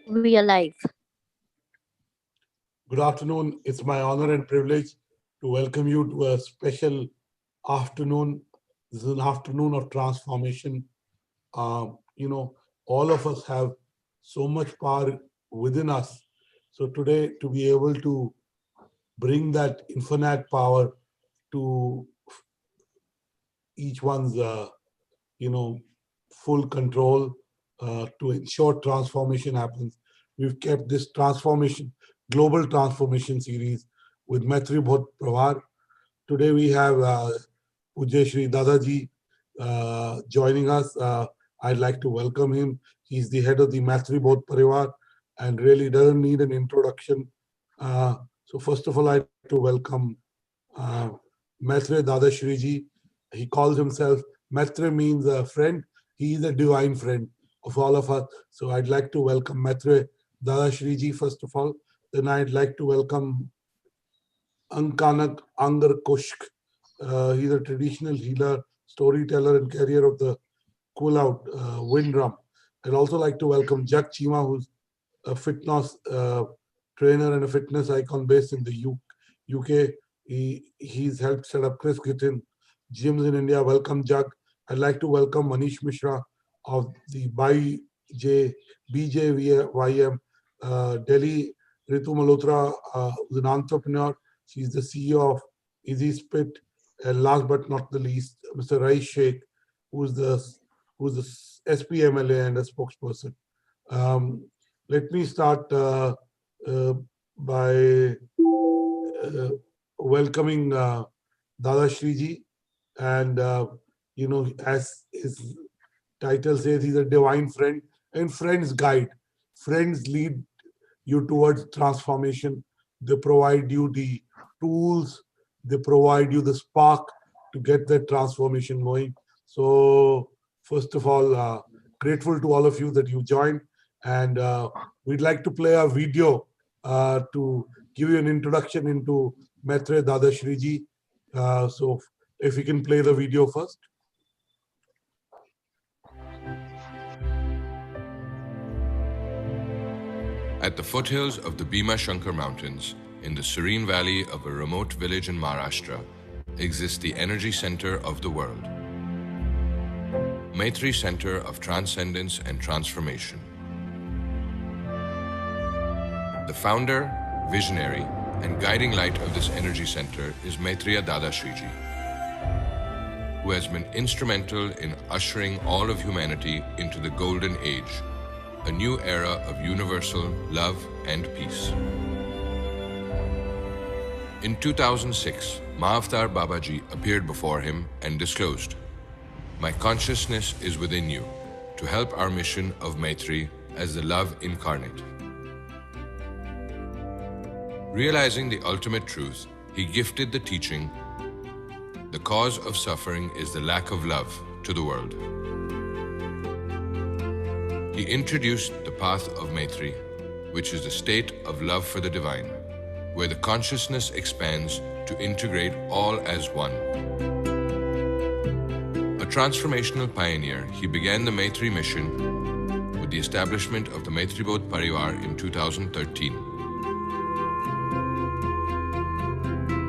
We are live. Good afternoon. It's my honor and privilege to welcome you to a special afternoon. This is an afternoon of transformation. All of us have so much power within us. So today, to be able to bring that infinite power to each one's, full control to ensure transformation happens. We've kept this global transformation series with Maitribodh Parivar. Today we have Pujya Shri Dadaji joining us. I'd like to welcome him. He's the head of the Maitribodh Parivar and really doesn't need an introduction. So first of all, I'd like to welcome Maitreya Dada Shriji. He calls himself, Maitreya means a friend. He is a divine friend of all of us. So I'd like to welcome Maitreya Dada Shriji first of all. Then I'd like to welcome Ankanak Angar Kushk. He's a traditional healer, storyteller, and carrier of the cool out wind drum. I'd also like to welcome Jack Chima, who's a fitness trainer and a fitness icon based in the UK. He's helped set up Chris Gittin gyms in India. Welcome, Jack. I'd like to welcome Manish Mishra of the BJVYM Delhi. Ritu Malhotra, who's an entrepreneur. She's the CEO of Easy Spit. And last but not the least, Mr. Rais Sheikh, who's the SPMLA and a spokesperson. Let me start by welcoming Dada Shriji. And, as his title says, he's a divine friend and friends guide. Friends lead you towards transformation. They provide you the tools. They provide you the spark to get that transformation going. So first of all, grateful to all of you that you joined. And we'd like to play a video to give you an introduction into Maitreya Dada Shriji. So if we can play the video first. At the foothills of the Bhima Shankar Mountains, in the serene valley of a remote village in Maharashtra, exists the energy center of the world. Maitri Center of Transcendence and Transformation. The founder, visionary, and guiding light of this energy center is Maitreya Dada Shriji, who has been instrumental in ushering all of humanity into the golden age, a new era of universal love and peace. In 2006, Mahavatar Babaji appeared before him and disclosed, "My consciousness is within you to help our mission of Maitri as the love incarnate." Realizing the ultimate truth, he gifted the teaching, "The cause of suffering is the lack of love," to the world. He introduced the path of Maitri, which is the state of love for the divine, where the consciousness expands to integrate all as one. A transformational pioneer, he began the Maitri mission with the establishment of the Maitribodh Parivar in 2013.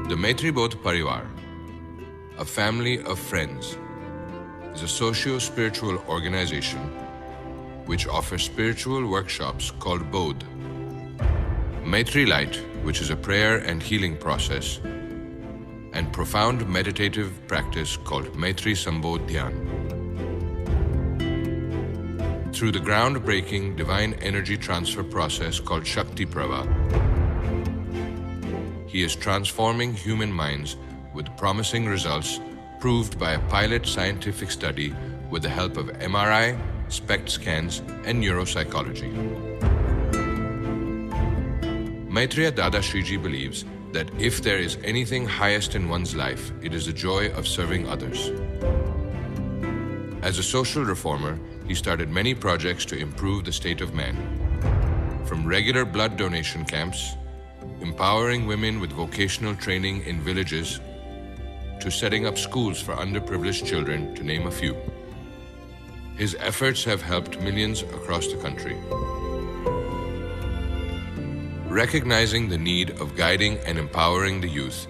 The Maitribodh Parivar, a family of friends, is a socio-spiritual organization which offers spiritual workshops called Bodh, Maitri Light, which is a prayer and healing process, and profound meditative practice called Maitri Sambodh Dhyan. Through the groundbreaking divine energy transfer process called Shakti Prava, he is transforming human minds with promising results proved by a pilot scientific study with the help of MRI, SPECT scans, and neuropsychology. Maitreya Dada Shriji believes that if there is anything highest in one's life, it is the joy of serving others. As a social reformer, he started many projects to improve the state of man, from regular blood donation camps, empowering women with vocational training in villages, to setting up schools for underprivileged children, to name a few. His efforts have helped millions across the country. Recognizing the need of guiding and empowering the youth,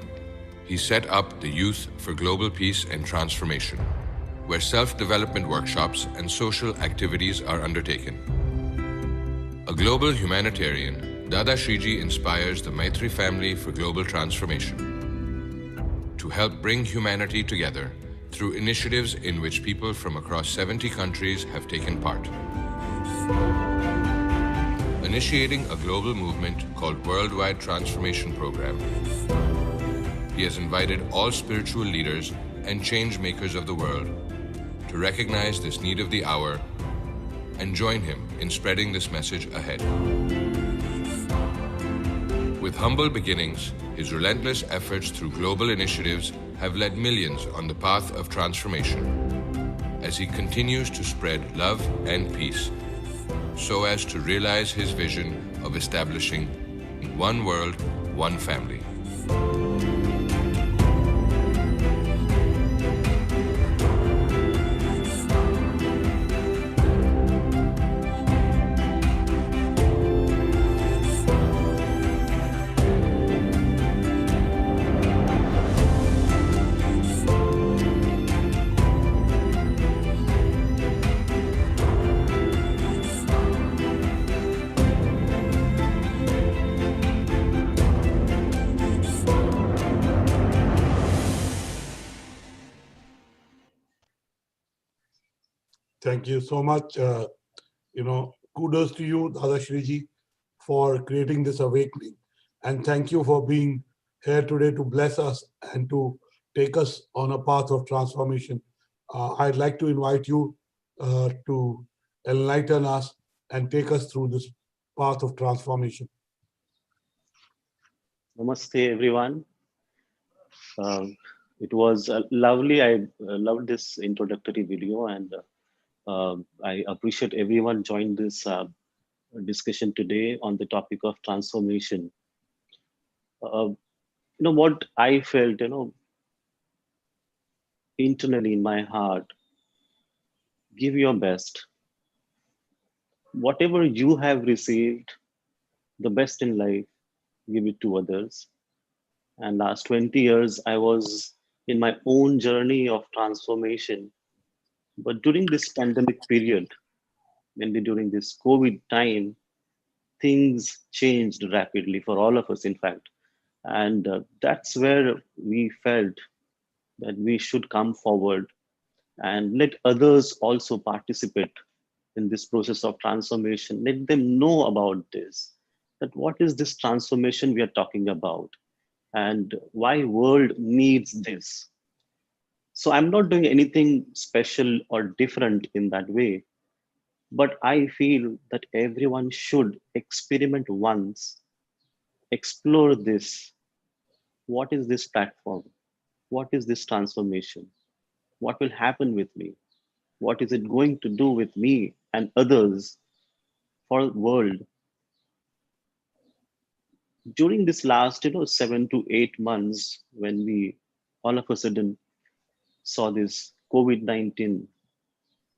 he set up the Youth for Global Peace and Transformation, where self-development workshops and social activities are undertaken. A global humanitarian, Dada Shriji inspires the Maitri family for global transformation to help bring humanity together through initiatives in which people from across 70 countries have taken part. Initiating a global movement called Worldwide Transformation Program, he has invited all spiritual leaders and change makers of the world to recognize this need of the hour and join him in spreading this message ahead. With humble beginnings, his relentless efforts through global initiatives have led millions on the path of transformation as he continues to spread love and peace so as to realize his vision of establishing one world, one family. Thank you so much. Kudos to you, Dada Shriji, for creating this awakening. And thank you for being here today to bless us and to take us on a path of transformation. I'd like to invite you to enlighten us and take us through this path of transformation. Namaste, everyone. It was lovely. I loved this introductory video, and I appreciate everyone joined this discussion today on the topic of transformation. What I felt, internally in my heart, give your best. Whatever you have received, the best in life, give it to others. And last 20 years, I was in my own journey of transformation. But during this pandemic period, mainly during this COVID time, things changed rapidly for all of us, in fact. And that's where we felt that we should come forward and let others also participate in this process of transformation. Let them know about this, that what is this transformation we are talking about and why world needs this. So I'm not doing anything special or different in that way, but I feel that everyone should experiment once, explore this. What is this platform? What is this transformation? What will happen with me? What is it going to do with me and others for the world? During this last, 7 to 8 months, when we all of a sudden saw this COVID-19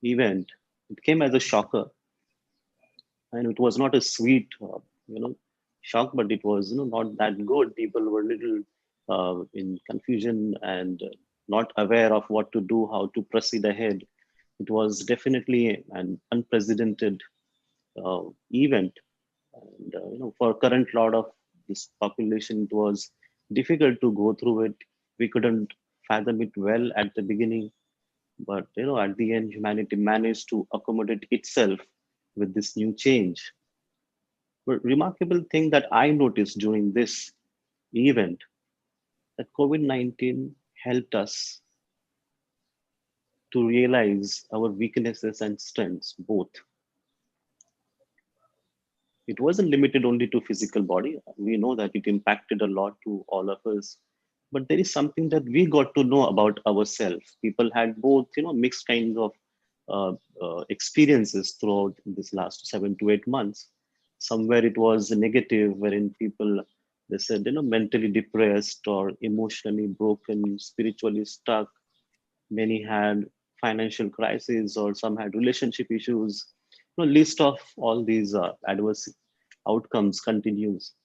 event, it came as a shocker, and it was not a sweet, shock, but it was, not that good. People were little in confusion and not aware of what to do, how to proceed ahead. It was definitely an unprecedented event, and for current lot of this population, it was difficult to go through it. We couldn't fathom it well at the beginning, but at the end, humanity managed to accommodate itself with this new change. But remarkable thing that I noticed during this event, that COVID-19 helped us to realize our weaknesses and strengths both. It wasn't limited only to physical body. We know that it impacted a lot to all of us, but there is something that we got to know about ourselves. People had both, mixed kinds of experiences throughout this last 7 to 8 months. Somewhere it was negative, wherein people, they said, mentally depressed or emotionally broken, spiritually stuck. Many had financial crises, or some had relationship issues. List of all these adverse outcomes continues.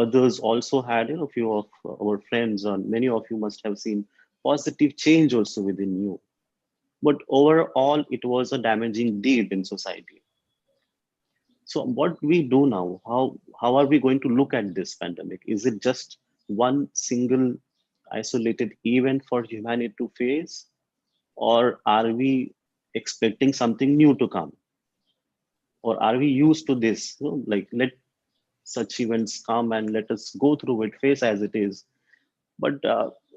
Others also had, few of our friends, or many of you must have seen positive change also within you. But overall, it was a damaging deed in society. So what we do now, how are we going to look at this pandemic? Is it just one single isolated event for humanity to face, or are we expecting something new to come? Or are we used to this? Like, let such events come and let us go through it, face as it is. But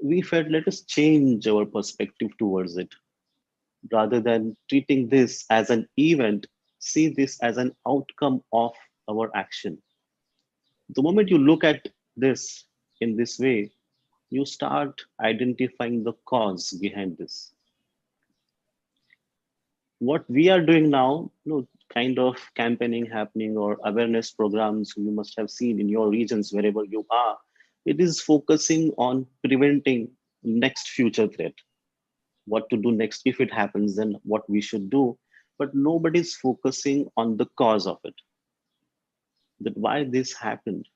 we felt, let us change our perspective towards it. Rather than treating this as an event, see this as an outcome of our action. The moment you look at this in this way, you start identifying the cause behind this. What we are doing now, kind of campaigning happening or awareness programs you must have seen in your regions wherever you are, it is focusing on preventing next future threat. What to do next if it happens, then what we should do. But nobody's focusing on the cause of it, that why this happened,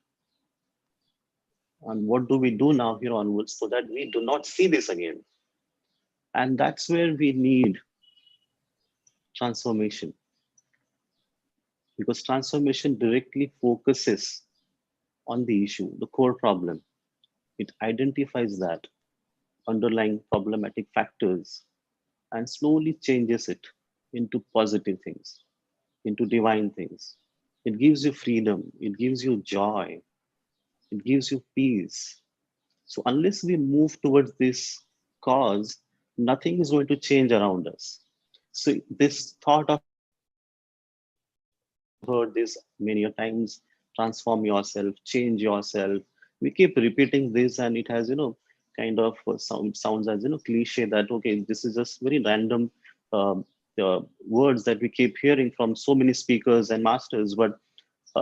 and what do we do now here onwards so that we do not see this again. And that's where we need transformation, because transformation directly focuses on the issue, the core problem. It identifies that underlying problematic factors and slowly changes it into positive things, into divine things. It gives you freedom, it gives you joy, it gives you peace. So, unless we move towards this cause, nothing is going to change around us. So, this thought of heard this many a times, transform yourself, change yourself. We keep repeating this, and it has, kind of sounds as, cliche that, okay, this is just very random um, words that we keep hearing from so many speakers and masters, but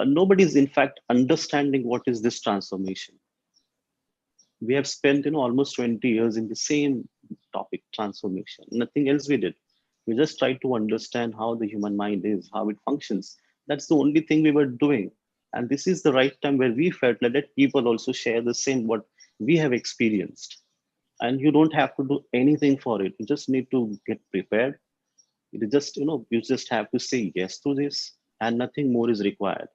nobody is in fact understanding what is this transformation. We have spent, almost 20 years in the same topic, transformation. Nothing else we did. We just tried to understand how the human mind is, how it functions. That's the only thing we were doing. And this is the right time where we felt like let people also share the same what we have experienced. And you don't have to do anything for it. You just need to get prepared. You just, you just have to say yes to this, and nothing more is required.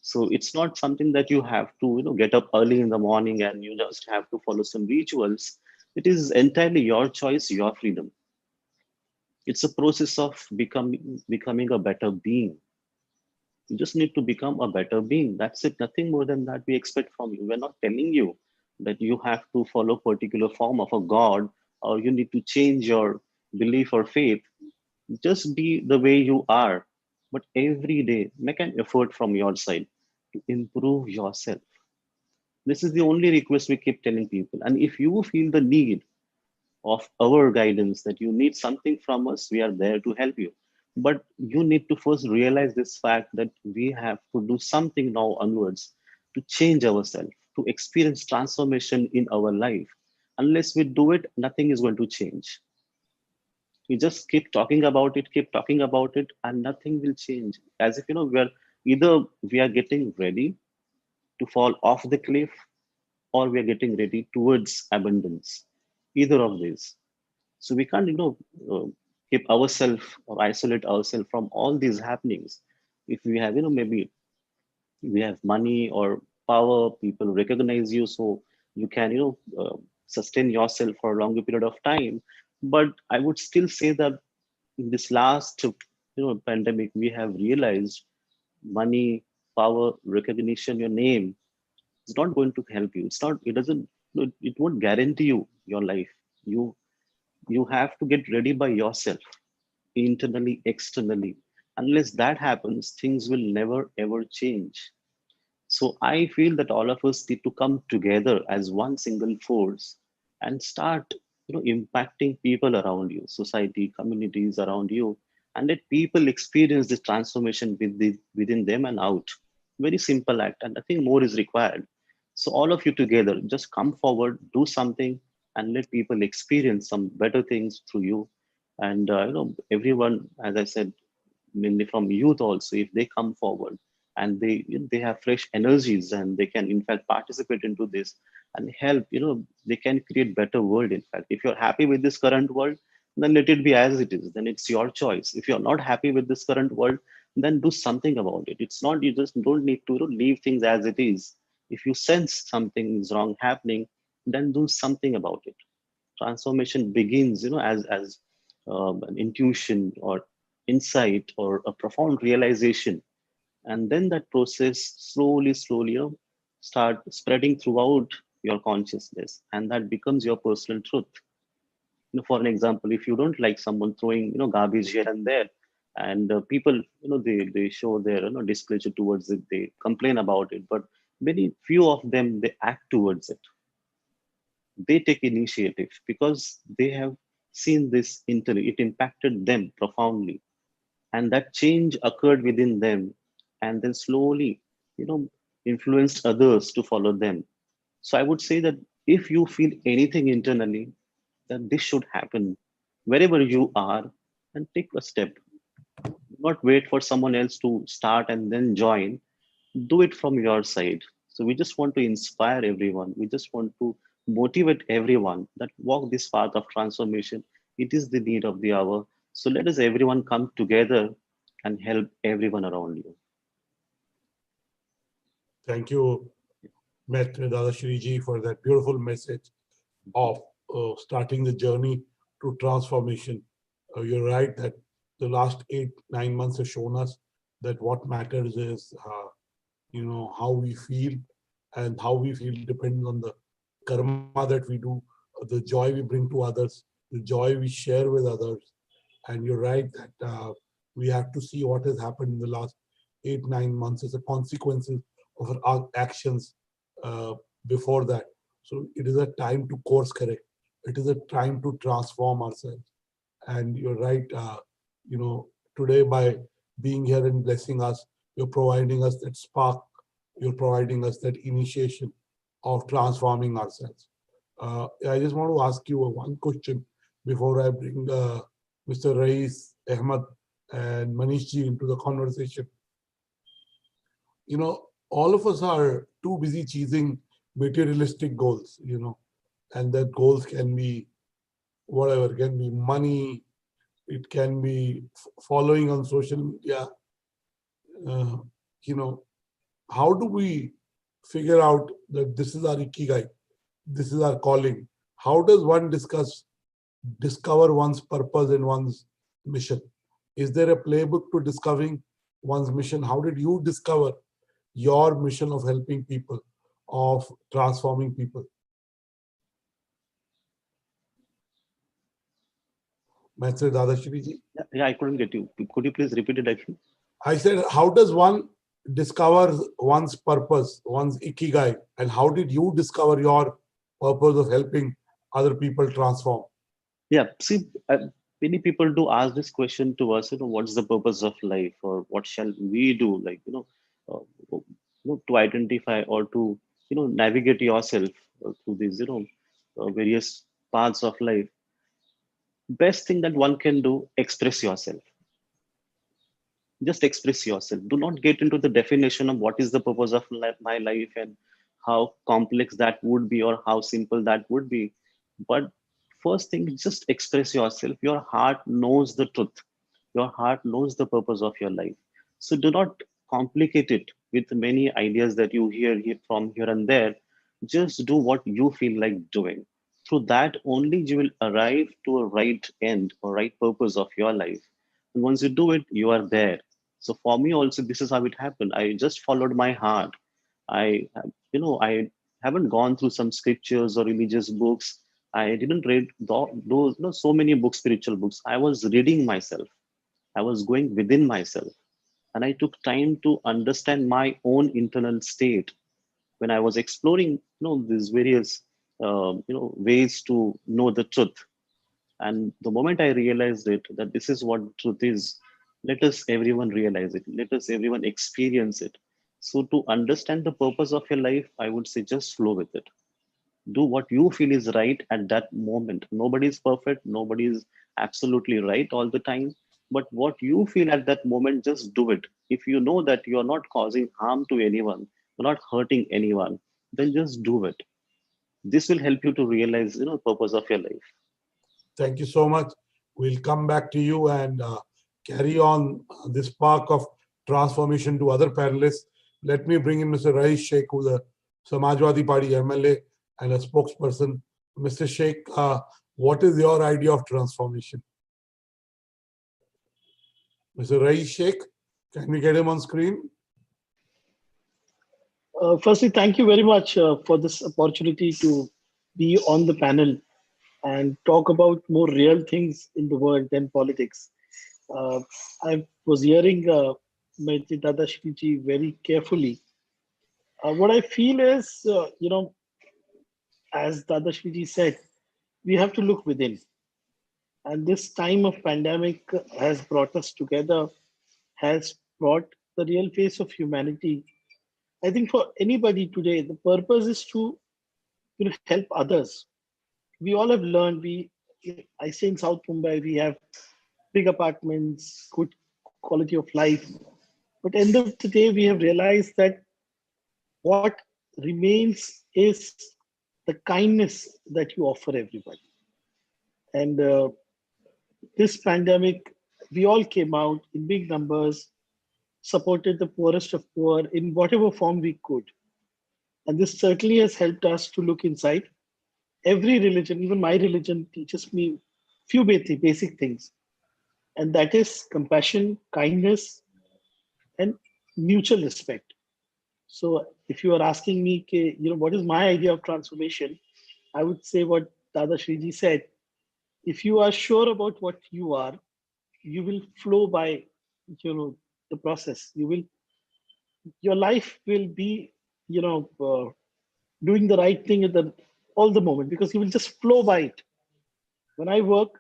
So it's not something that you have to, get up early in the morning and you just have to follow some rituals. It is entirely your choice, your freedom. It's a process of becoming a better being. You just need to become a better being. That's it. Nothing more than that we expect from you. We're not telling you that you have to follow particular form of a god, or you need to change your belief or faith. Just be the way you are. But every day, make an effort from your side to improve yourself. This is the only request we keep telling people. And if you feel the need of our guidance, that you need something from us, we are there to help you. But you need to first realize this fact that we have to do something now onwards to change ourselves, to experience transformation in our life. Unless we do it, nothing is going to change. We just keep talking about it, and nothing will change. As if, we're either we are getting ready to fall off the cliff, or we are getting ready towards abundance. Either of these. So we can't, keep ourselves or isolate ourselves from all these happenings. If we have, maybe we have money or power, people recognize you, so you can, sustain yourself for a longer period of time. But I would still say that in this last, pandemic, we have realized money, power, recognition, your name is not going to help you. It's not, it doesn't, it won't guarantee you your life. You you have to get ready by yourself, internally, externally. Unless that happens, things will never ever change. So I feel that all of us need to come together as one single force and start, impacting people around you, society, communities around you, and let people experience this transformation within them and out. Very simple act, and nothing more is required. So all of you together, just come forward, do something, and let people experience some better things through you. And everyone, as I said, mainly from youth also, if they come forward and they have fresh energies, and they can in fact participate into this and help. They can create better world. In fact, if you're happy with this current world, then let it be as it is. Then it's your choice. If you're not happy with this current world, then do something about it. It's not, you just don't need to leave things as it is. If you sense something is wrong happening, then do something about it. Transformation begins, as an intuition or insight or a profound realization, and then that process slowly, start spreading throughout your consciousness, and that becomes your personal truth. For an example, if you don't like someone throwing garbage here and there, and people, they show their displeasure towards it, they complain about it, but very few of them, they act towards it. They take initiative because they have seen this it impacted them profoundly, and that change occurred within them, and then slowly, you know influenced others to follow them. So I would say that if you feel anything internally, that this should happen wherever you are, and take a step. Not wait for someone else to start and then join. Do it from your side. So we just want to inspire everyone. We just want to motivate everyone that walk this path of transformation. It is the need of the hour. So let us everyone come together and help everyone around you. Thank you, Maitre Dadashriji, for that beautiful message of starting the journey to transformation. You're right that the last 8-9 months have shown us that what matters is, how we feel, and how we feel depends on the karma that we do, the joy we bring to others, the joy we share with others. And you're right that we have to see what has happened in the last 8-9 months as a consequences of our actions before that. So it is a time to course correct. It is a time to transform ourselves. And you're right, today by being here and blessing us, you're providing us that spark, you're providing us that initiation of transforming ourselves. I just want to ask you one question before I bring Mr. Rais, Ahmed, and Manishji into the conversation. All of us are too busy chasing materialistic goals, and that goals can be whatever, can be money, it can be following on social media. Uh, how do we figure out that this is our ikigai, this is our calling? How does one discover one's purpose and one's mission? Is there a playbook to discovering one's mission? How did you discover your mission of helping people, of transforming people? Maitre Dadashriji? Yeah, I couldn't get you. Could you please repeat it again? I said, how does one discover one's purpose, one's ikigai, and how did you discover your purpose of helping other people transform? Yeah, see, many people do ask this question to us, what's the purpose of life, or what shall we do, like, to identify or to, navigate yourself through these, various paths of life. Best thing that one can do, express yourself. Just express yourself. Do not get into the definition of what is the purpose of my life and how complex that would be or how simple that would be. But first thing, just express yourself. Your heart knows the truth. Your heart knows the purpose of your life. So do not complicate it with many ideas that you hear from here and there. Just do what you feel like doing. Through that only you will arrive to a right end or right purpose of your life. And once you do it, you are there. So for me also, this is how it happened. I just followed my heart. I haven't gone through some scriptures or religious books. I didn't read those, so many books, spiritual books. I was reading myself. I was going within myself, and I took time to understand my own internal state. When I was exploring, these various, ways to know the truth. And the moment I realized it, that this is what truth is, let us everyone realize it. Let us everyone experience it. So to understand the purpose of your life, I would say just flow with it. Do what you feel is right at that moment. Nobody is perfect. Nobody is absolutely right all the time. But what you feel at that moment, just do it. If you know that you're not causing harm to anyone, you're not hurting anyone, then just do it. This will help you to realize, purpose of your life. Thank you so much. We'll come back to you and carry on this spark of transformation to other panelists. Let me bring in Mr. Raees Sheikh, who's a Samajwadi Party MLA and a spokesperson. Mr. Sheikh, what is your idea of transformation? Mr. Raees Sheikh, can we get him on screen? Firstly, thank you very much for this opportunity to be on the panel and talk about more real things in the world than politics. I was hearing Maitreya Dada Shriji very carefully. What I feel is, as Dada Shriji said, we have to look within. And this time of pandemic has brought us together, has brought the real face of humanity. I think for anybody today, the purpose is to help others. We all have learned. I say in South Mumbai, we have big apartments, good quality of life. But end of the day, we have realized that what remains is the kindness that you offer everybody. And this pandemic, we all came out in big numbers, supported the poorest of poor in whatever form we could. And this certainly has helped us to look inside. Every religion, even my religion, teaches me few basic things. And that is compassion, kindness, and mutual respect. So if you are asking me, what is my idea of transformation? I would say what Dada Shriji said. If you are sure about what you are, you will flow by, the process. Your life will be, doing the right thing at all the moment, because you will just flow by it. When I work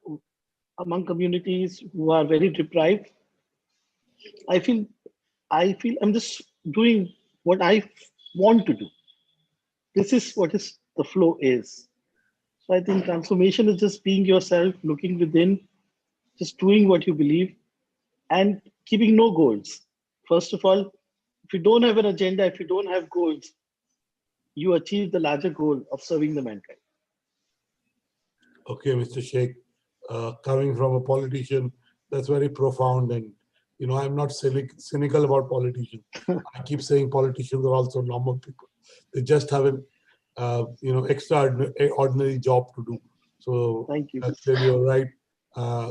among communities who are very deprived, I feel I'm just doing what I want to do. This is what is the flow is. So I think transformation is just being yourself, looking within, just doing what you believe, and keeping no goals. First of all, if you don't have an agenda, if you don't have goals, you achieve the larger goal of serving the mankind. Okay, Mr. Sheikh, coming from a politician, that's very profound. And, I'm not cynical about politicians. I keep saying politicians are also normal people. They just have an, extraordinary job to do. So thank you. Clearly you're right.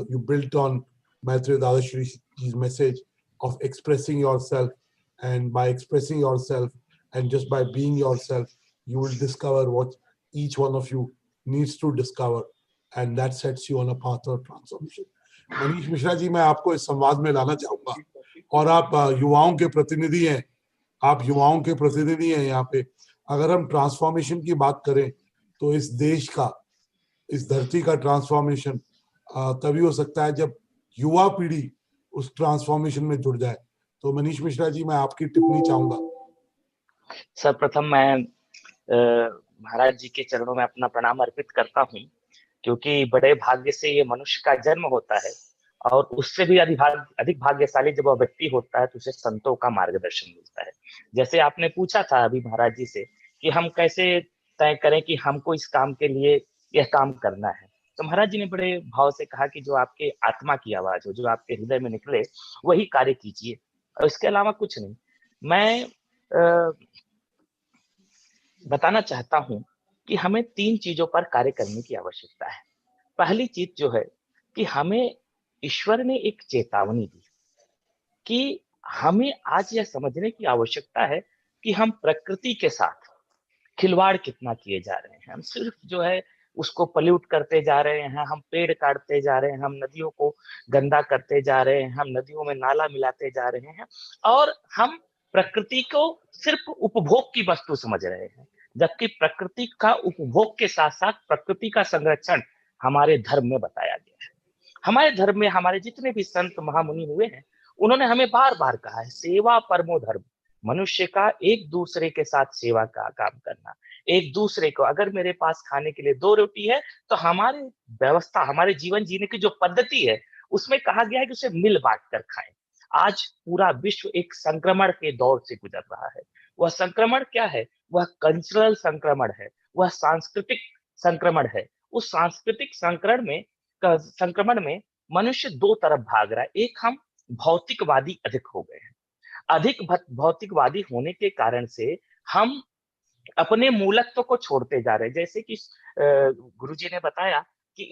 You built on Maitreya Dada Shriji's message of expressing yourself. And by expressing yourself and just by being yourself, you will discover what each one of you needs to discover. And that sets you on a path of transformation. Manish Mishra ji, मैं आपको इस संवाद में लाना चाहूंगा, और आप युवाओं के प्रतिनिधि हैं, यहाँ पे। अगर हम ट्रांसफॉर्मेशन की बात करें तो इस देश का, इस धरती का ट्रांसफॉर्मेशन तभी हो सकता है जब युवा पीढ़ी उस ट्रांसफॉर्मेशन में जुड़ जाए। तो मनीष मिश्रा जी, मैं आपकी टिप्पणी चाहूंगा। सर्वप्रथम मैं महाराज जी के चरणों में अपना प्रणाम अर्पित करता हूं, क्योंकि बड़े भाग्य से ये मनुष्य का जन्म होता है, और उससे भी अधिक भाग्यशाली जब वह व्यक्ति होता है तो उसे संतों का मार्गदर्शन मिलता है। जैसे आपने पूछा था अभी महाराज जी से कि हम कैसे तय करें कि हमको इस काम के लिए यह काम करना है, तो महाराज जी ने बड़े भाव से कहा कि जो आपके आत्मा की आवाज हो, जो आपके हृदय में निकले, वही कार्य कीजिए, और इसके अलावा कुछ नहीं। मैं बताना चाहता हूं कि हमें 3 चीजों पर कार्य करने की आवश्यकता है। पहली चीज जो है कि हमें ईश्वर ने एक चेतावनी दी कि हमें आज यह समझने की आवश्यकता है कि हम प्रकृति के साथ खिलवाड़ कितना किए जा रहे हैं। हम सिर्फ जो है उसको पल्यूट करते जा रहे हैं, हम पेड़ काटते जा रहे हैं, हम नदियों को गंदा करते जा रहे हैं, हम नदियों में नाला मिलाते जा रहे हैं, और हम प्रकृति को सिर्फ उपभोग की वस्तु समझ रहे हैं, जबकि प्रकृति का उपभोग के साथ साथ प्रकृति का संरक्षण हमारे धर्म में बताया गया है। हमारे धर्म में हमारे जितने भी संत महामुनि हुए हैं, उन्होंने हमें बार बार कहा है, सेवा परमो धर्म, मनुष्य का एक दूसरे के साथ सेवा का काम करना। एक दूसरे को, अगर मेरे पास खाने के लिए 2 रोटी है तो हमारी व्यवस्था, हमारे जीवन जीने की जो पद्धति है उसमें कहा गया है कि उसे मिल बांट कर खाएं। आज पूरा विश्व एक संक्रमण के दौर से गुजर रहा है। वह संक्रमण क्या है? वह कल्चरल संक्रमण है, वह सांस्कृतिक संक्रमण है। उस सांस्कृतिक संक्रमण में मनुष्य दो तरफ भाग रहा है। एक, हम भौतिकवादी अधिक हो गए हैं। अधिक भौतिकवादी होने के कारण से हम अपने मूलत्व को छोड़ते जा रहे हैं। जैसे कि गुरुजी ने बताया कि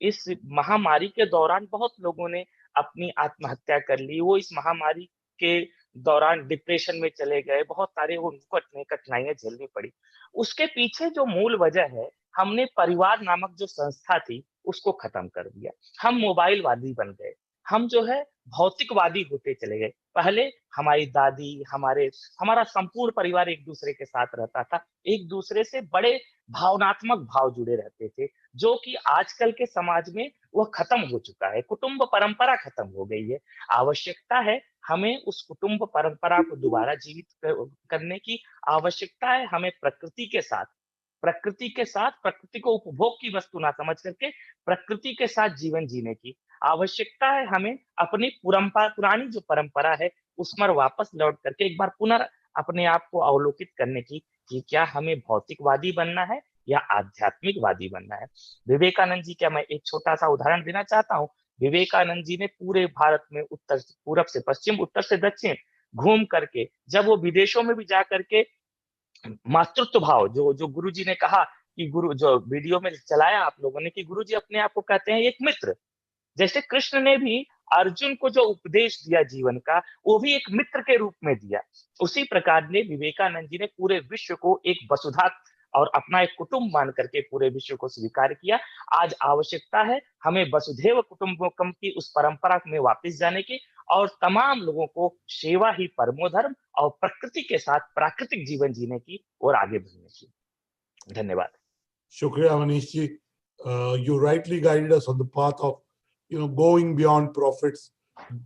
इस महामारी के दौरान बहुत लोगों ने अपनी आत्महत्या कर ली। वो इस महामारी के दौरान डिप्रेशन में चले गए, बहुत सारे उनको कठिनाइयां झेलनी पड़ी। उसके पीछे जो मूल वजह है, हमने परिवार नामक जो संस्था थी उसको खत्म कर दिया। हम मोबाइलवादी बन गए, हम जो है भौतिकवादी होते चले गए। पहले हमारी दादी, हमारा संपूर्ण परिवार एक दूसरे के साथ रहता था, एक दूसरे से बड़े भावनात्मक भाव जुड़े रहते थे, जो कि आजकल के समाज में वह खत्म हो चुका है। कुटुंब परंपरा खत्म हो गई है। आवश्यकता है हमें उस कुटुंब परंपरा को दोबारा जीवित करने की आवश्यकता है। हमें प्रकृति को उपभोग की वस्तु ना समझ करके प्रकृति के साथ जीवन जीने की आवश्यकता है। हमें अपनी पुरानी जो परंपरा है उसमें वापस लौट करके एक बार पुनः अपने आप को अवलोकित करने की कि क्या हमें भौतिकवादी बनना है या आध्यात्मिकवादी बनना है। विवेकानंद जी का मैं एक छोटा सा उदाहरण देना चाहता हूँ। विवेकानंद जी ने पूरे भारत में पूरब से पश्चिम, उत्तर से दक्षिण घूम करके, जब वो विदेशों में भी जा करके मातृत्व भाव, जो गुरु जी ने कहा कि गुरु, जो वीडियो में चलाया आप लोगों ने कि गुरु जी अपने आप को कहते हैं एक मित्र, जैसे कृष्ण ने भी अर्जुन को जो उपदेश दिया जीवन का, वो भी एक मित्र के रूप में दिया। उसी प्रकार ने विवेकानंद जी ने पूरे विश्व को एक वसुधा और अपना एक कुटुंब मान करके पूरे विश्व को स्वीकार किया। आज आवश्यकता है हमें वसुधैव कुटुंबकम की उस परंपरा में वापस जाने की और तमाम लोगों को सेवा ही परमो धर्म और प्रकृति के साथ प्राकृतिक जीवन जीने की और आगे बढ़ने की। धन्यवाद। Shukriya, Manish ji. You rightly guided us on the path of, going beyond profits,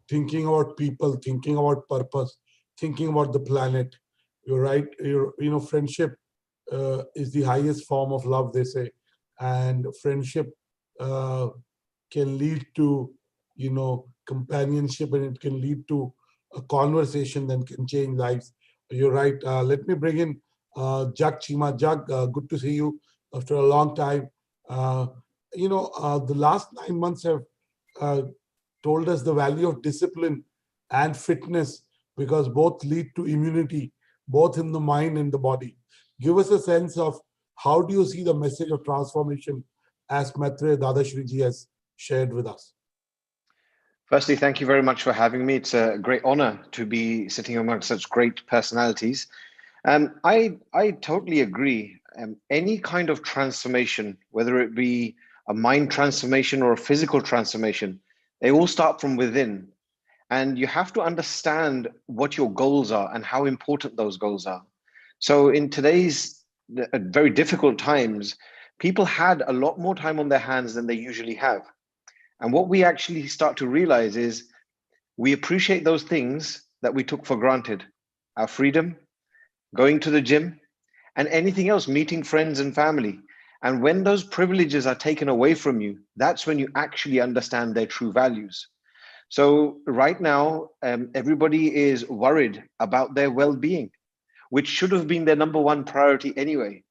thinking about people, thinking about purpose, thinking about the planet. You're right. Friendship is the highest form of love, they say, and friendship can lead to, companionship, and it can lead to a conversation that can change lives. You're right. Let me bring in Jag Chima. Jag, good to see you after a long time. The last 9 months have told us the value of discipline and fitness, because both lead to immunity, both in the mind and the body. Give us a sense of how do you see the message of transformation as Maitreya Dadashri ji has shared with us. Firstly, thank you very much for having me. It's a great honor to be sitting amongst such great personalities. I totally agree. Any kind of transformation, whether it be a mind transformation or a physical transformation, they all start from within. And you have to understand what your goals are and how important those goals are. So in today's very difficult times, people had a lot more time on their hands than they usually have. And what we actually start to realize is we appreciate those things that we took for granted: our freedom, going to the gym, and anything else, meeting friends and family. And when those privileges are taken away from you, that's when you actually understand their true values. So right now, everybody is worried about their well-being, which should have been their number one priority anyway.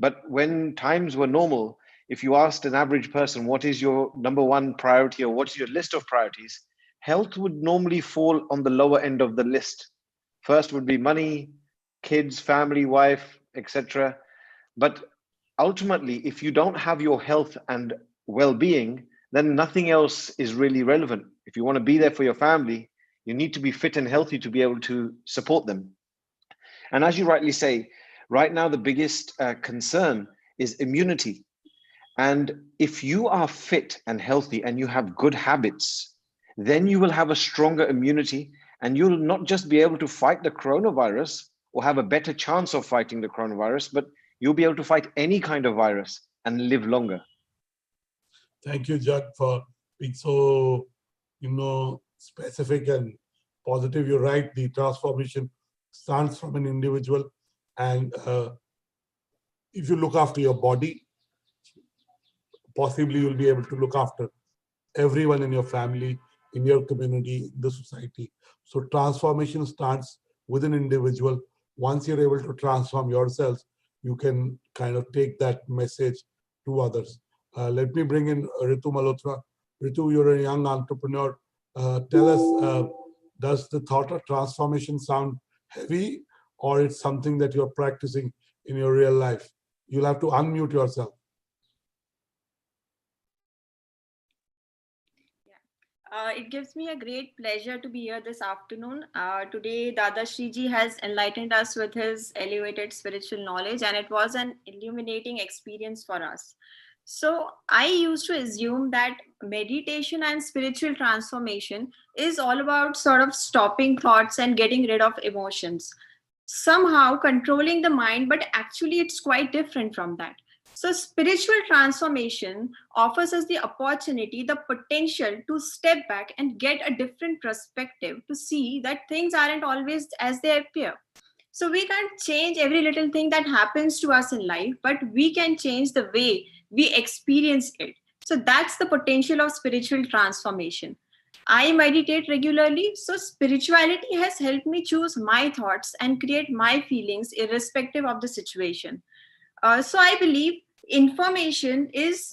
But when times were normal, if you asked an average person, what is your number one priority or what's your list of priorities, health would normally fall on the lower end of the list. First would be money, kids, family, wife, etc. But ultimately, if you don't have your health and well-being, then nothing else is really relevant. If you want to be there for your family, you need to be fit and healthy to be able to support them. And as you rightly say, right now, the biggest concern is immunity. And if you are fit and healthy and you have good habits, then you will have a stronger immunity, and you'll not just be able to fight the coronavirus or have a better chance of fighting the coronavirus, but you'll be able to fight any kind of virus and live longer. Thank you, Jag, for being so, specific and positive. You're right. The transformation starts from an individual. And if you look after your body, possibly you'll be able to look after everyone in your family, in your community, in the society. So transformation starts with an individual. Once you're able to transform yourself, you can kind of take that message to others. Let me bring in Ritu Malhotra. Ritu, you're a young entrepreneur. Tell us, does the thought of transformation sound heavy, or it's something that you're practicing in your real life? You'll have to unmute yourself. It gives me a great pleasure to be here this afternoon. Today, Dada Shriji has enlightened us with his elevated spiritual knowledge, and it was an illuminating experience for us. So, I used to assume that meditation and spiritual transformation is all about sort of stopping thoughts and getting rid of emotions, somehow controlling the mind, but actually, it's quite different from that. So, spiritual transformation offers us the opportunity, the potential to step back and get a different perspective to see that things aren't always as they appear. So, we can't change every little thing that happens to us in life, but we can change the way we experience it. So, that's the potential of spiritual transformation. I meditate regularly, so spirituality has helped me choose my thoughts and create my feelings irrespective of the situation. So I believe information is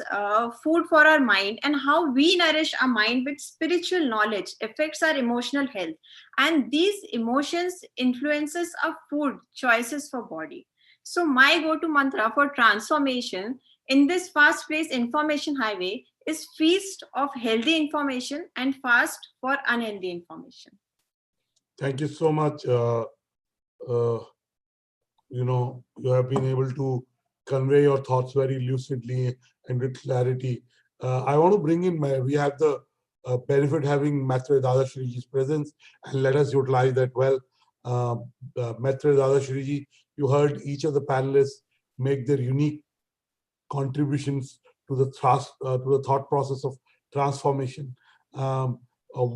food for our mind, and how we nourish our mind with spiritual knowledge affects our emotional health, and these emotions influences our food choices for body. So my go-to mantra for transformation in this fast-paced information highway is feast of healthy information and fast for unhealthy information. Thank you so much. Uh, you have been able to convey your thoughts very lucidly and with clarity. I want to bring in, we have the benefit having Maitreya Dada Shriji's presence, and let us utilize that well. Maitreya Dada Shriji, you heard each of the panelists make their unique contributions to the thought process of transformation. Um, uh,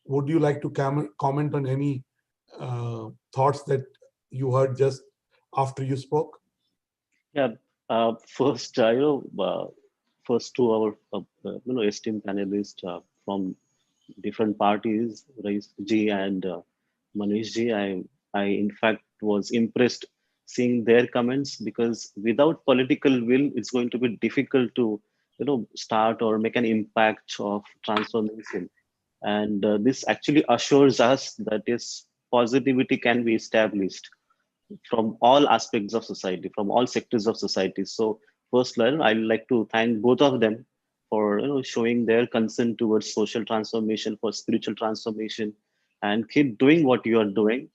would you like to comment on any thoughts that you heard just after you spoke? Yeah. First, first to our esteemed panelists from different parties, Rais ji and Manish ji. I in fact was impressed seeing their comments, because without political will, it's going to be difficult to start or make an impact of transformation. And this actually assures us that yes, positivity can be established from all aspects of society, from all sectors of society. So first, I'd like to thank both of them for showing their concern towards social transformation, for spiritual transformation, and keep doing what you are doing.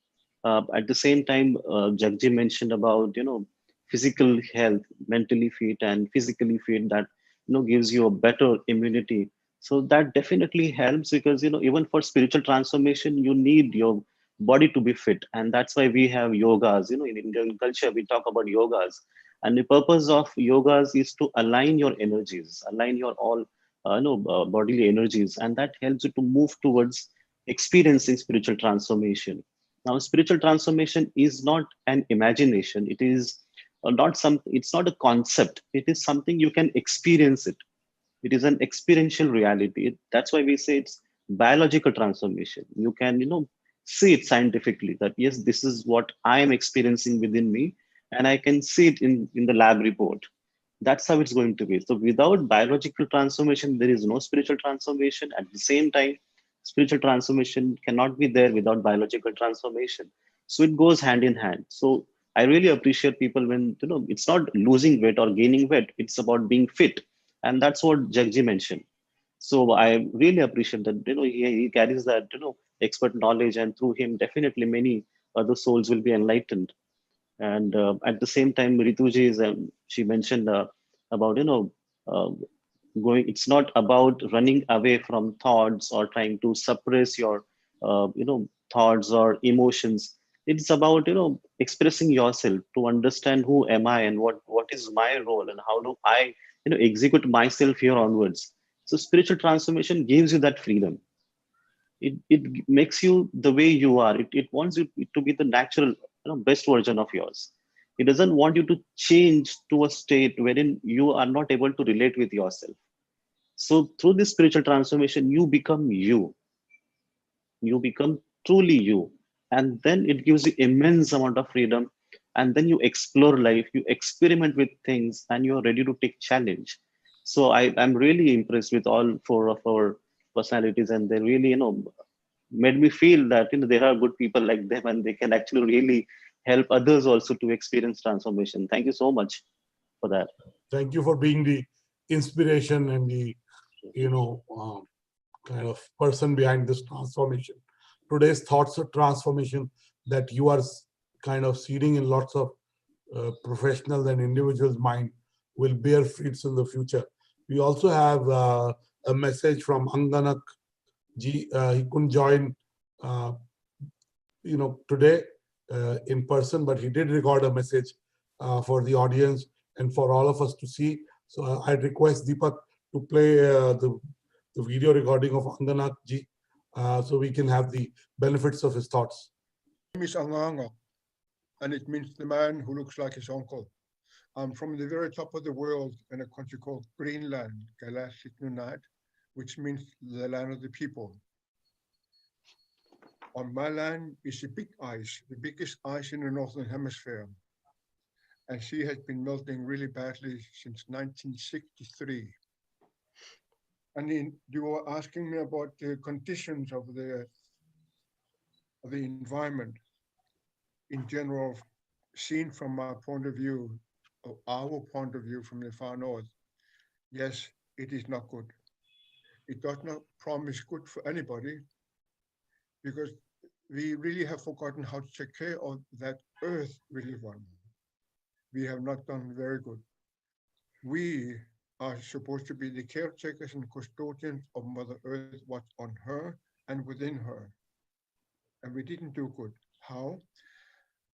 At the same time, Jagji mentioned about physical health, mentally fit and physically fit, that gives you a better immunity. So that definitely helps, because even for spiritual transformation, you need your body to be fit, and that's why we have yogas. In Indian culture we talk about yogas, and the purpose of yogas is to align your energies, align your all bodily energies, and that helps you to move towards experiencing spiritual transformation. Now spiritual transformation is not an imagination, it is not some it's not a concept, it is something you can experience it. It is an experiential reality. That's why we say it's biological transformation. You can see it scientifically, that yes, this is what I am experiencing within me, and I can see it in the lab report. That's how it's going to be. So without biological transformation, there is no spiritual transformation. At the same time, spiritual transformation cannot be there without biological transformation. So it goes hand in hand. So I really appreciate people when it's not losing weight or gaining weight, it's about being fit. And that's what Jagji mentioned. So I really appreciate that he carries that expert knowledge, and through him definitely many other souls will be enlightened. And at the same time, Rituji is she mentioned about uh, going. It's not about running away from thoughts or trying to suppress your thoughts or emotions. It's about expressing yourself, to understand who am I and what is my role, and how do I execute myself here onwards. So spiritual transformation gives you that freedom. It makes you the way you are. It wants you to be the natural best version of yours. It doesn't want you to change to a state wherein you are not able to relate with yourself. So through this spiritual transformation, you become you. You become truly you. And then it gives you immense amount of freedom. And then you explore life, you experiment with things, and you're ready to take challenge. So I'm really impressed with all four of our personalities, and they really, made me feel that there are good people like them, and they can actually really help others also to experience transformation. Thank you so much for that. Thank you for being the inspiration and the, kind of person behind this transformation. Today's thoughts of transformation that you are kind of seeding in lots of professionals and individuals' mind will bear fruits in the future. We also have a message from Anganak ji. He couldn't join, today in person, but he did record a message for the audience and for all of us to see. So I'd request Deepak to play the video recording of Anganak ji, so we can have the benefits of his thoughts. My name is Anganga, and it means the man who looks like his uncle. I'm from the very top of the world in a country called Greenland, Galasik, which means the land of the people. On my land is the big ice, the biggest ice in the Northern Hemisphere. And she has been melting really badly since 1963. And you were asking me about the conditions of the environment in general, seen from my point of view, or our point of view from the far north. Yes, it is not good. It does not promise good for anybody, because we really have forgotten how to take care of that earth we live on. We have not done very good. We are supposed to be the caretakers and custodians of Mother Earth, what's on her and within her. And we didn't do good. How?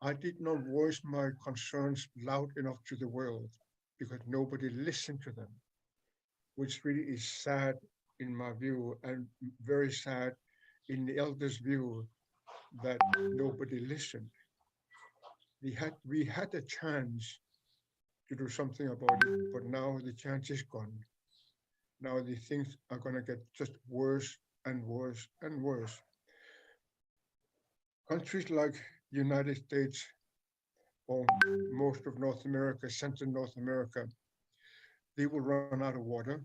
I did not voice my concerns loud enough to the world because nobody listened to them, which really is sad in my view, and very sad in the elders' view, that nobody listened. We had a chance to do something about it, but now the chance is gone. Now the things are going to get just worse and worse and worse. Countries like the United States or most of North America, Central North America, they will run out of water.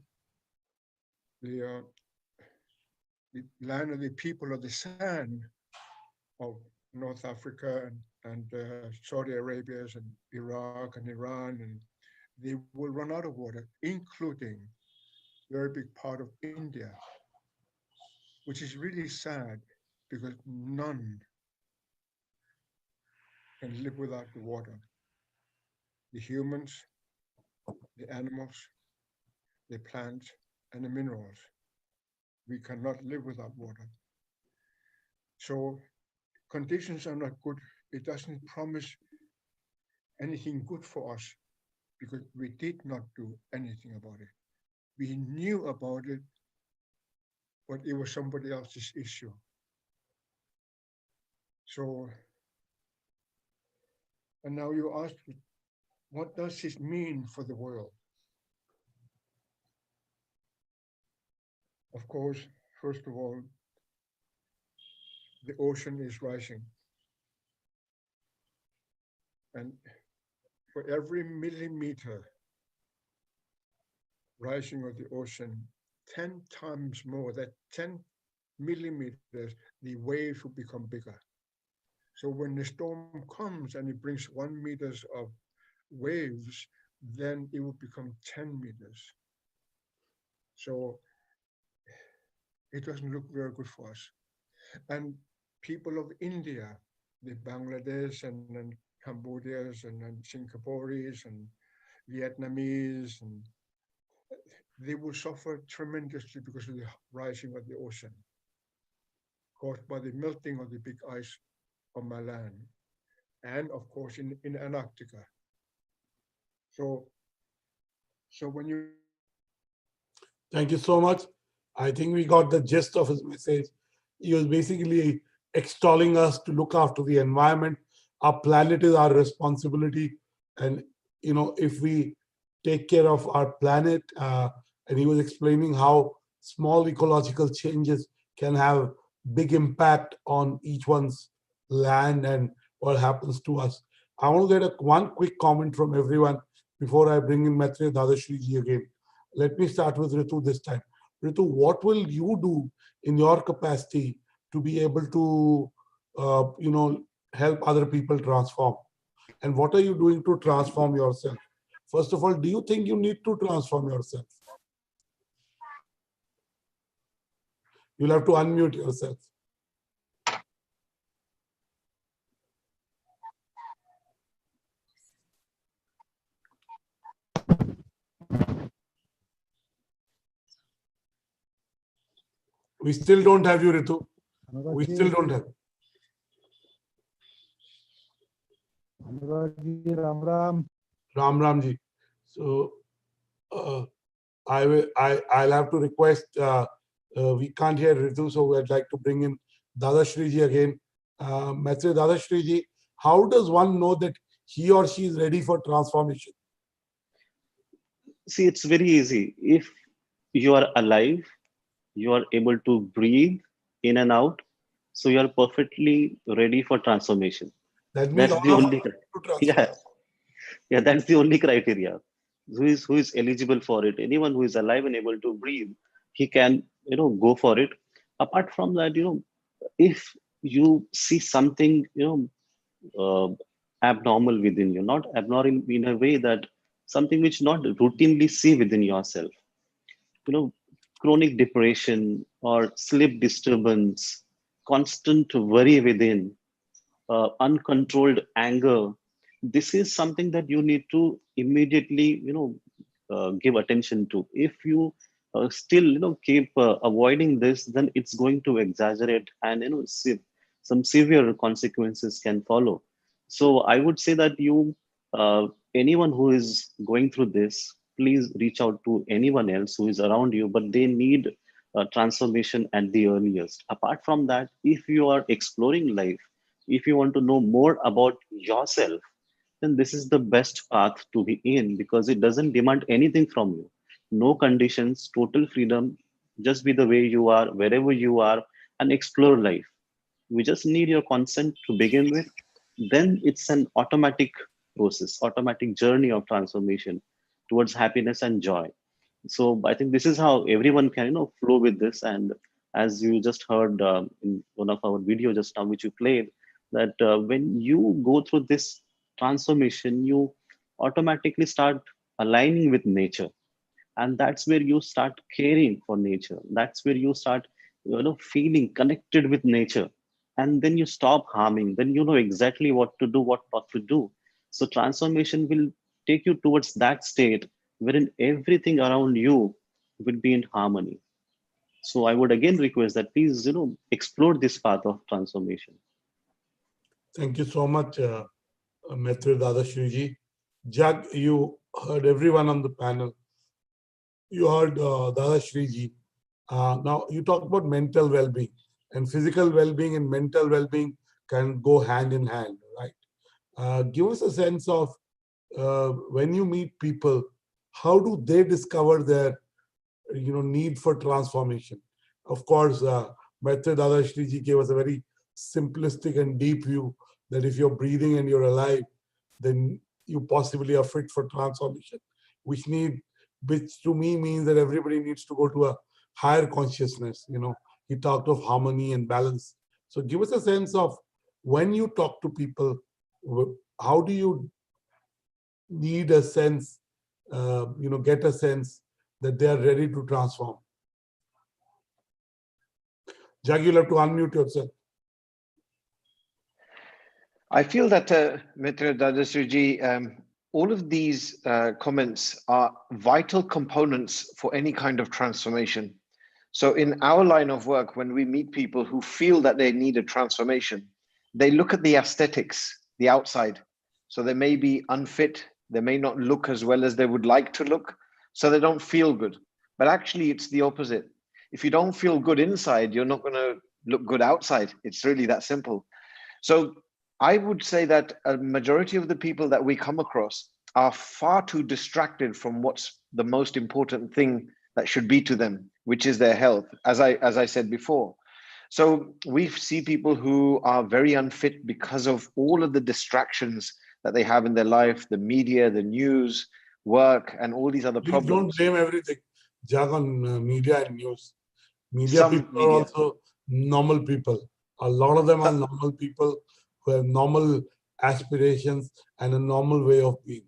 The land of the people of the sand of North Africa and Saudi Arabia and Iraq and Iran, and they will run out of water, including a very big part of India, which is really sad because none can live without the water. The humans, the animals, the plants, and the minerals. We cannot live without water. So conditions are not good. It doesn't promise anything good for us because we did not do anything about it. We knew about it, but it was somebody else's issue. So, and now you ask, what does this mean for the world? Of course, first of all, the ocean is rising. And for every millimeter rising of the ocean, 10 times more, that 10 millimeters, the waves will become bigger. So when the storm comes and it brings 1 meter of waves, then it will become 10 meters. So it doesn't look very good for us. And people of India, the Bangladesh and Cambodians and Singaporeans and Vietnamese, and they will suffer tremendously because of the rising of the ocean caused by the melting of the big ice on my land, and of course in Antarctica. So when you... Thank you so much. I think we got the gist of his message. He was basically extolling us to look after the environment. Our planet is our responsibility. And, if we take care of our planet, and he was explaining how small ecological changes can have big impact on each one's land and what happens to us. I want to get one quick comment from everyone before I bring in Maitreya Dadashriji again. Let me start with Ritu this time. Ritu, what will you do in your capacity to be able to, help other people transform? And what are you doing to transform yourself? First of all, do you think you need to transform yourself? You'll have to unmute yourself. We still don't have you, Ritu. We still don't have. Ram Ram. Ram Ram ji. So I'll have to request. We can't hear Ritu, so I'd like to bring in Dadashri ji again. Maitreya Dadashri ji, how does one know that he or she is ready for transformation? See, it's very easy. If you are alive, you are able to breathe in and out, so you are perfectly ready for transformation. That means That's the all of only us to transform. yeah, that's the only criteria. Who is eligible for it? Anyone who is alive and able to breathe, he can go for it. Apart from that, if you see something abnormal within you, not abnormal in a way that something which not routinely see within yourself, you know chronic depression or sleep disturbance, constant worry within, uncontrolled anger, this is something that you need to immediately give attention to. If you still keep avoiding this, then it's going to exaggerate, and some severe consequences can follow. So I would say that anyone who is going through this, please reach out to anyone else who is around you, but they need transformation at the earliest. Apart from that, if you are exploring life, if you want to know more about yourself, then this is the best path to be in, because it doesn't demand anything from you. No conditions, total freedom. Just be the way you are, wherever you are, and explore life. We just need your consent to begin with. Then it's an automatic process, automatic journey of transformation towards happiness and joy. So I think this is how everyone can flow with this. And as you just heard in one of our video just now which you played, that when you go through this transformation, you automatically start aligning with nature, and that's where you start caring for nature. That's where you start feeling connected with nature, and then you stop harming. Then you know exactly what to do, what not to do. So transformation will take you towards that state wherein everything around you will be in harmony. So I would again request that please explore this path of transformation. Thank you so much, Maitreya Dadashriji. Jag, you heard everyone on the panel. You heard Dadashriji. Now, you talked about mental well-being, and physical well-being and mental well-being can go hand in hand, right? Give us a sense of when you meet people, how do they discover their need for transformation? Of course, Maitreya Dadashriji gave us a very simplistic and deep view that if you're breathing and you're alive, then you possibly are fit for transformation, which to me means that everybody needs to go to a higher consciousness. He talked of harmony and balance. So give us a sense of when you talk to people, how do you need a sense, get a sense that they are ready to transform? Jag, you'll have to unmute yourself. I feel that, Maitreya Dadashriji, all of these comments are vital components for any kind of transformation. So in our line of work, when we meet people who feel that they need a transformation, they look at the aesthetics, the outside. So they may be unfit, they may not look as well as they would like to look, so they don't feel good. But actually, it's the opposite. If you don't feel good inside, you're not going to look good outside. It's really that simple. So I would say that a majority of the people that we come across are far too distracted from what's the most important thing that should be to them, which is their health, as I said before. So we see people who are very unfit because of all of the distractions that they have in their life, the media, the news, work, and all these other Please don't problems. blame everything, Jag, on media and news. Media Some people are media. also normal people. A lot of them are normal people who have normal aspirations and a normal way of being.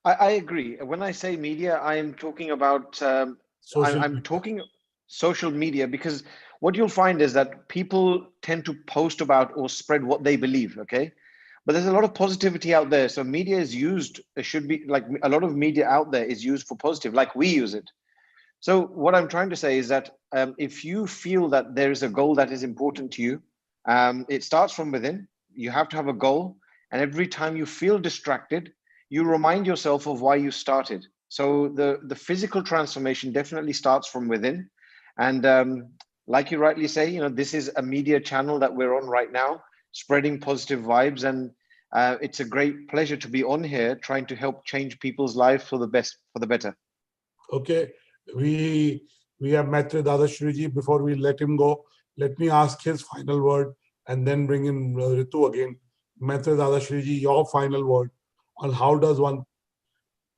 I agree. When I say media, I am talking about, Social I'm media. talking social media, because what you'll find is that people tend to post about or spread what they believe, okay? But there's a lot of positivity out there. So media is used, it should be like a lot of media out there is used for positive, like we use it. So what I'm trying to say is that if you feel that there is a goal that is important to you, it starts from within. You have to have a goal. And every time you feel distracted, you remind yourself of why you started. So the physical transformation definitely starts from within. And like you rightly say, you know, this is a media channel that we're on right now, spreading positive vibes. And it's a great pleasure to be on here, trying to help change people's lives for the best, for the better. Okay, we have Maitreya Dadashriji. Before we let him go, let me ask his final word and then bring in Ritu again. Maitreya Dadashriji, your final word on how does one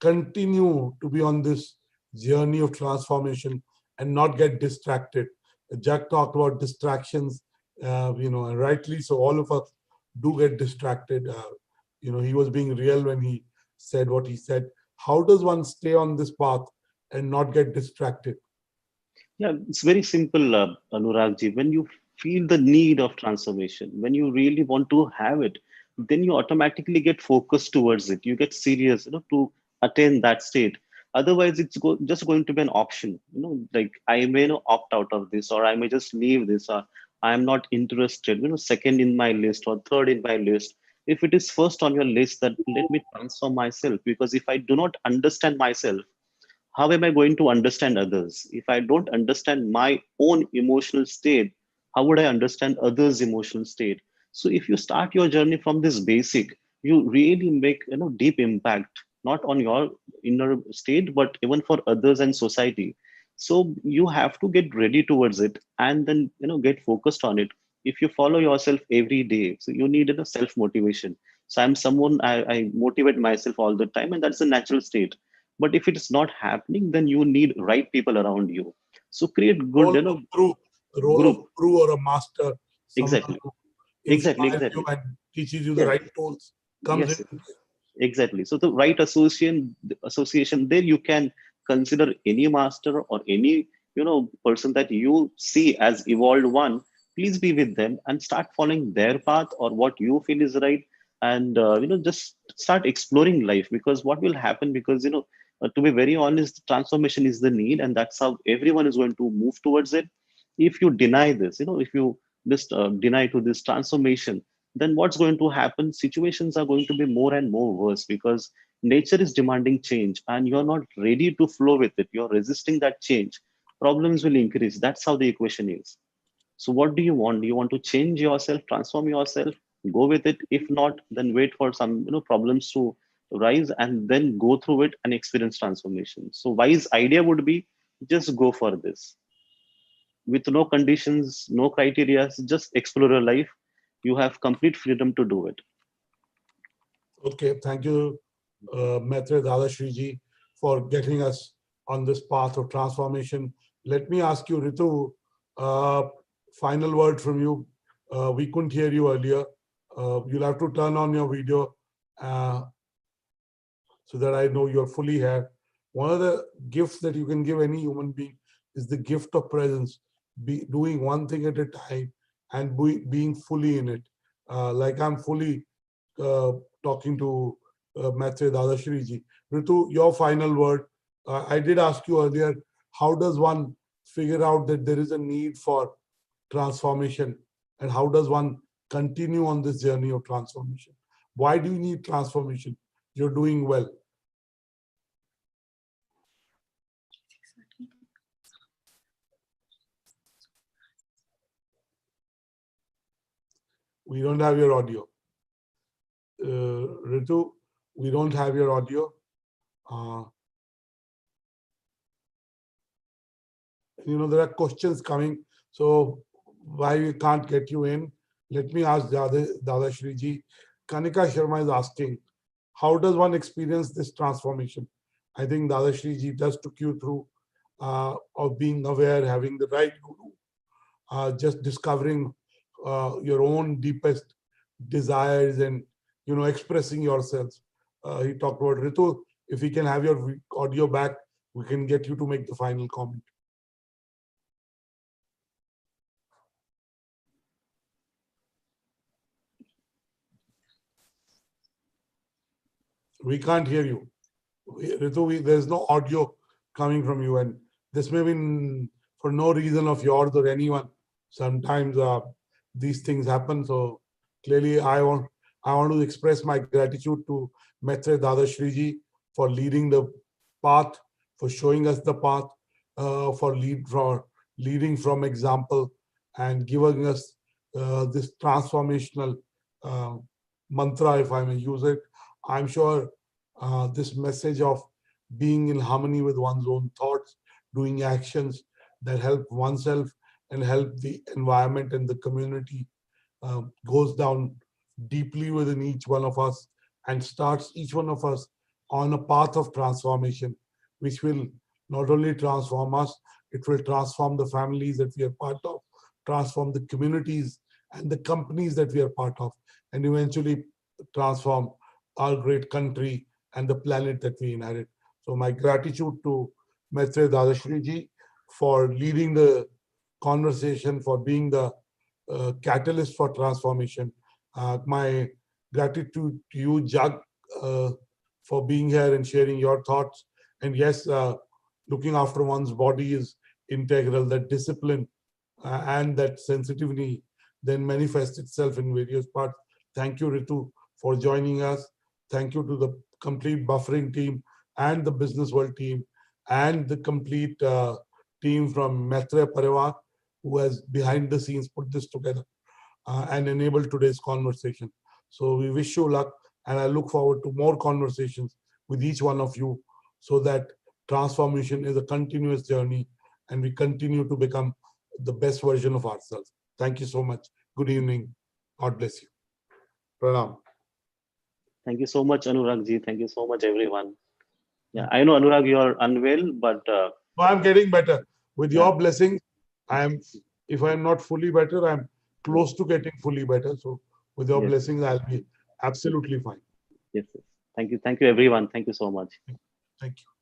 continue to be on this journey of transformation and not get distracted. Jack talked about distractions, you know, and rightly so. All of us do get distracted. You know, he was being real when he said what he said. How does one stay on this path and not get distracted? Yeah, it's very simple, Anuragji. When you feel the need of transformation, when you really want to have it, then you automatically get focused towards it. You get serious, to attain that state. Otherwise, it's just going to be an option. Like I may opt out of this, or I may just leave this, or I'm not interested. Second in my list or third in my list. If it is first on your list, that let me transform myself. Because if I do not understand myself, how am I going to understand others? If I don't understand my own emotional state, how would I understand others' emotional state? So if you start your journey from this basic, you really make deep impact, not on your inner state, but even for others and society. So you have to get ready towards it and then get focused on it. If you follow yourself every day, so you need a self motivation. So I'm someone I motivate myself all the time, and that's a natural state. But if it is not happening, then you need right people around you. So create good Role of group. guru or a master, someone Exactly, who exactly, inspires you exactly. and teaches you the Yes, right tools comes yes, into play. exactly. So the right association, there you can consider any master or any person that you see as evolved one. Please be with them and start following their path or what you feel is right, and just start exploring life. Because what will happen? Because to be very honest, transformation is the need, and that's how everyone is going to move towards it. If you deny this, if you just deny to this transformation, then what's going to happen? Situations are going to be more and more worse, because nature is demanding change and you're not ready to flow with it. You're resisting that change. Problems will increase. That's how the equation is. So what do you want? Do you want to change yourself, transform yourself? Go with it. If not, then wait for some problems to rise and then go through it and experience transformation. So wise idea would be just go for this with no conditions, no criteria. Just explore your life. You have complete freedom to do it. Okay, thank you, Maitreya Dadashriji, for getting us on this path of transformation. Let me ask you, Ritu, uh, final word from you. We couldn't hear you earlier. You'll have to turn on your video uh, so that I know you're fully here. One of the gifts that you can give any human being is the gift of presence, doing one thing at a time and being fully in it. Like I'm fully uh, talking to Maitreya Dadashriji. Ritu, your final word. I did ask you earlier, how does one figure out that there is a need for transformation, and how does one continue on this journey of transformation? Why do you need transformation? You're doing well. We don't have your audio. Ritu, we don't have your audio. There are questions coming. So why we can't get you in? Let me ask Dada Shriji. Kanika Sharma is asking, how does one experience this transformation? I think Dada Shriji just took you through of being aware, having the right guru, just discovering your own deepest desires and expressing yourselves. He talked about Ritu. If we can have your audio back, we can get you to make the final comment. We can't hear you. Ritu, there's no audio coming from you, and this may be for no reason of yours or anyone. Sometimes these things happen. So clearly, I want to express my gratitude to Maitreya Dada Shriji for leading the path, for showing us the path, for leading from example and giving us this transformational mantra, if I may use it. I'm sure this message of being in harmony with one's own thoughts, doing actions that help oneself and help the environment and the community goes down deeply within each one of us and starts each one of us on a path of transformation, which will not only transform us, it will transform the families that we are part of, transform the communities and the companies that we are part of, and eventually transform our great country and the planet that we inherit. So my gratitude to Maitreya Dada Shriji for leading the conversation, for being the catalyst for transformation. My gratitude to you, Jag, for being here and sharing your thoughts. And yes, looking after one's body is integral. That discipline and that sensitivity then manifests itself in various parts. Thank you, Ritu, for joining us. Thank you to the complete buffering team and the business world team and the complete team from Maitreya Parivar, who has behind the scenes put this together and enabled today's conversation. So we wish you luck, and I look forward to more conversations with each one of you so that transformation is a continuous journey and we continue to become the best version of ourselves. Thank you so much. Good evening. God bless you. Pranam. Thank you so much, Anurag ji. Thank you so much, everyone. Yeah, I know, Anurag, you are unwell, but I'm getting better. With yeah. your blessings, if I'm not fully better, I'm close to getting fully better. So with your Yes. blessings, I'll be absolutely fine. Yes. Thank you. Thank you, everyone. Thank you so much. Thank you.